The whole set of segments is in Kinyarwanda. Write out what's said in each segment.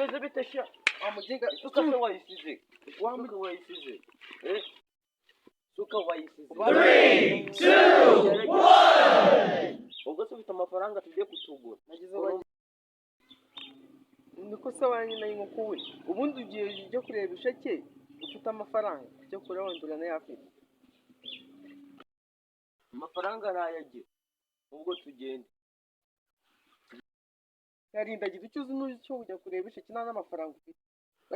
bimeze bite sha amugenga isuka se wayisize isuka wayisize isuka wayisize 3, 2, 1 ubwo se ufite amafaranga tugiye kutugura nagize niko se wanjye nayo nkukuwe ubundi ugiye ujye kureba isheke ufite amafaranga cyo kureba wendura nayo afite amafaranga nayagira ubwo tugenda yarindagiza icyo uzi n'icyo ujya kureba isheke nta n'amafaranga ufite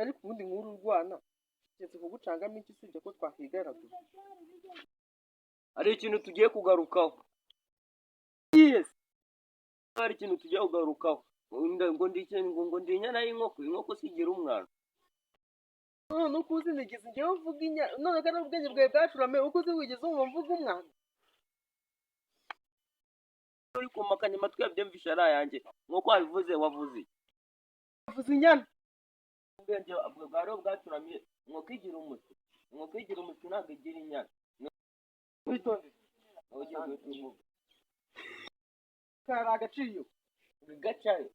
ariko ubundi nkuru urwana keretse kugucangamo iki usibye ko twakwigaragura hari ikintu tugiye kugarukaho yes hari ikintu tugiye kugarukaho ngo ndi inyana y'inkoko sigira umwana none uko uzi nigeze njyewe uvuga inyana none kandi ubwenge bwawe bwacurame uko uzi wigeze wumva mvuga umwana uri kumakanya amatwi yabyumvisha ari ayanjye nk'uko wabivuze wavuze inyana ubwenge bwari bwacuramye inkoko igira umutwe ntabwo igira inyana witonde ugiye kuvuga kari agaciyo gacayo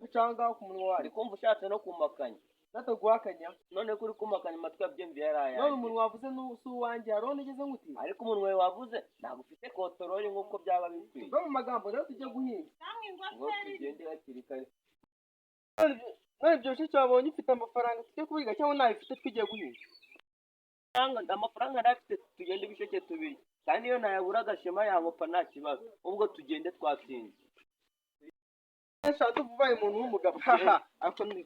gacangaho ku munwa wawe uri kumva ushatse no kumakanya nataguhakanya none ko uri kumakanya amatwi yabyumviye ari ayanjye none umuntu wavuze n'usi uwanjye hari uwo nigeze nkuti ariko umuntu wawe wavuze ntabwo ufite kotorori nk'uko byaba bikwiye no mu magambo rero tujye guhinga ngo tugende hakiri kare none ibyo bisheke wabonye ufite amafaranga tujye kubiga cyangwa ntabifite twigiye guhinga amafaranga narafite tugende ibisheke tubiri kandi iyo nayabura agashema yankopa nta kibazo ubwo tugende twatsinze eshatu ubaye umuntu w'umugabo haha ako ni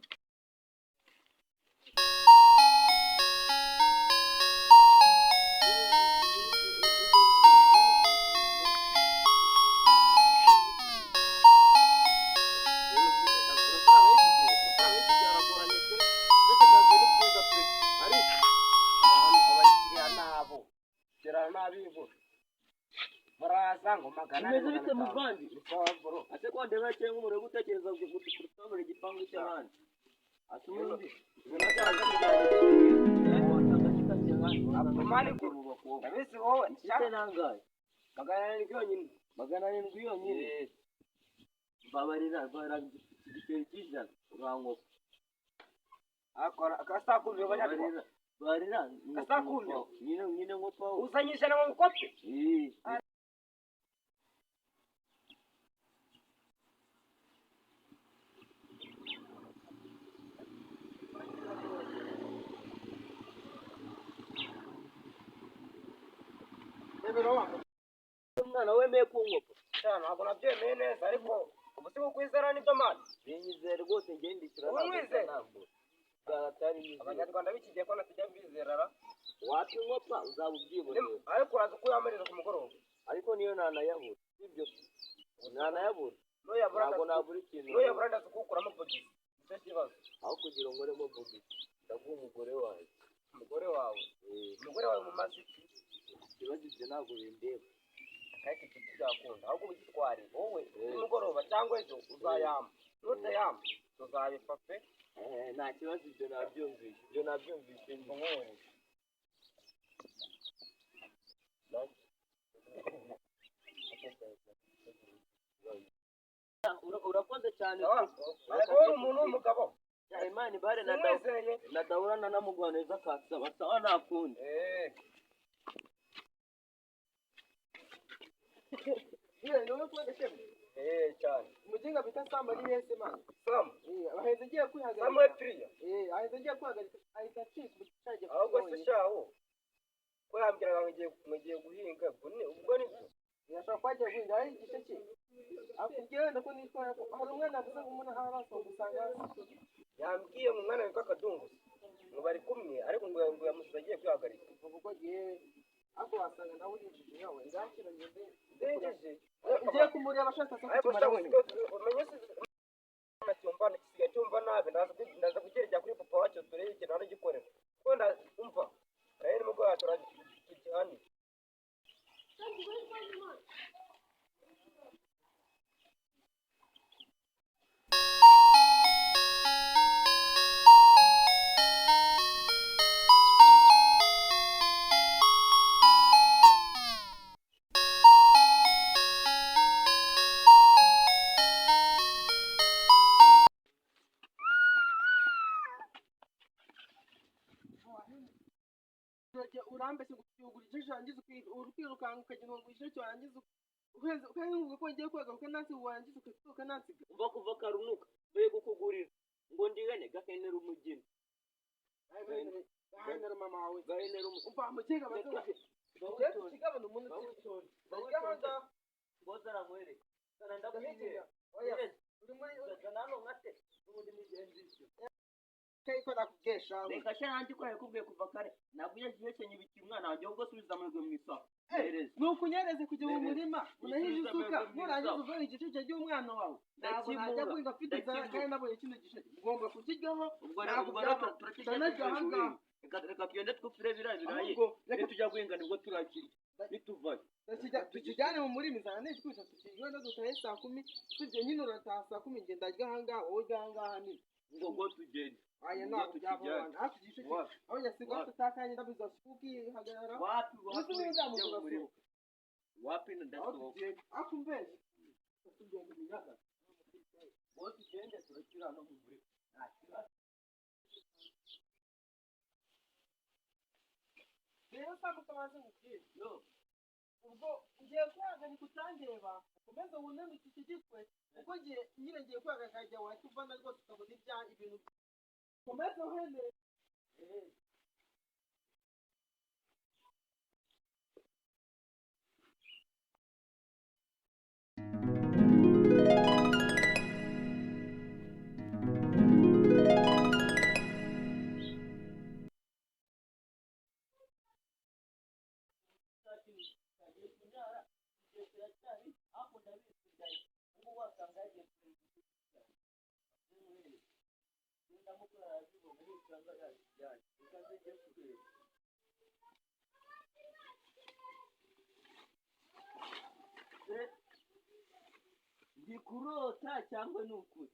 bimeze bite muvandi ase ko ndeba cyangwa umurego utekereza gutukurutambura igipangu cy'abandi ase ubundi amani ko abese wowe ite nangaye magana arindwi yonyine babarira igiceri cy'ijana urankopa akora akasakumye banyarwanda barira akasakumye nyine nkopa uzanyisha na mukope umwana wemeye kunkopa ntabwo nabyemeye neza ariko ubu si kukwizera nibyo mani binyizere rwose ngende ishyura umwizere bwaratari abanyarwanda b'iki gihe ko natujya bizerara wapfa inkopa uzaba ubyiboneye ariko uraza uko yamarira ku mugoroba ariko niyo ntanayabura sibyo ntanayabura ntabwo nabura ikintu nuyabura ndaza kuwukuramo bogisi nicyo kibazo aho kugira ngo nkoremo bogisi ndaguha umugore wawe umugore wawe mu maziki ikibazo ibyo ntabwo bindeba ariko ibyo byakunda ahubwo ugitware wowe nimugoroba cyangwa ejo uzayamba nutayamba tuzabipfa pe nta kibazo ibyo nabyumvishe nk'ubu urakoze cyane uri umuntu w'umugabo imana ibare nadahura nanamugwaneza akasaba sawa nakundi cyane umuginga bita Samba ni yese man Samba aheze agiye kwihagarika Samba Priya aheze agiye kwihagarika ahita acika umucaje ahubwo se shaho ko yambwiraga mugiye guhinga ubwo ni byo yashaka kwajya guhinga ari igisheke akubwiye wenda ko nitwara hari umwana avuze ngo umuntu haraso gusanga yambwiye mu mwana witwa Kadungu ngo bari kumwe ariko ngo yamusize agiye kwihagarika ubwo gihe ako wasanga nawe yinjije yawe ngakira ngende ndejeje ugiye kumureba ashaka se kumara wenyine umenye se cyumva nabi ndaza kugerageza kuri papa wacu turebe ikintu ari gikorera kuko ndumva rero nubwo yaturagiye wambeshye ngo ukigura igice warangiza ukirukanka ukagenda ngo igice warangiza ukahinguka ko ugiye koga ukanansiga warangiza ukanansiga umva kuva karunuka mvuye kukugurira ngo ndigane gakenera umugeni gahenera mama wawe gahenera umva amukega bazoje kigabana umuntu gahanga boza aramwereka sana ndakwiye uri muri nano ngate n'ubundi nigenzi ko nakubwesha reka shanti ko yakubwiye kuva kare naguye kiyekenye ibiki umwana wanjye ubwo subiza amahirwe mu isaha nukunyereze kujya mu murima unahije isuka nurangiza uvana igice cy'umwana wawe ntabwo najya guhinga afite inzara kandi nabonye kino gice ugomba kukiryaho ubwo rero turakijya reka tugende twupfire birayi reka tujya guhinga nibwo turakirya nituvayo tukijyane mu murima inzara nitwica tukijwe no dutahe saa 10 tujye nyine urataha saa 10 ngenda ajya ahangaha wowe ujya ahangaha nini ngo tugende aya ntabwo byavana hafi igice aho nyasiga tutakanye ndabiza shuki hagarara wapi wapi ndasohoka akumbeshe tugende biyaga bose tugende turakira no mu murima rero sako kabanze mubwire ubwo ugiye kwaga nikutandeba ukomeze wuname iki gitwe uko ngiye kwaga kajya watuvana rwose ukabona ibintu komeze uhene ndikurota cyangwa nukuri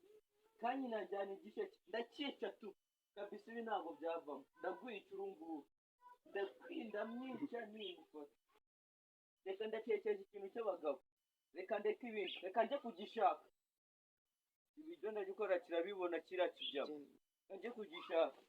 kandi najyana igice ndakica tu kabisa ibi ntabwo byavamo ndagwica urunguru ndakwinda mwica nimufata reka ndatekereje ikintu cy'abagabo reka ndeke ibintu reka njye kugishaka ibiryo ndagikora kirabibona kirakijyamo njye kugishaka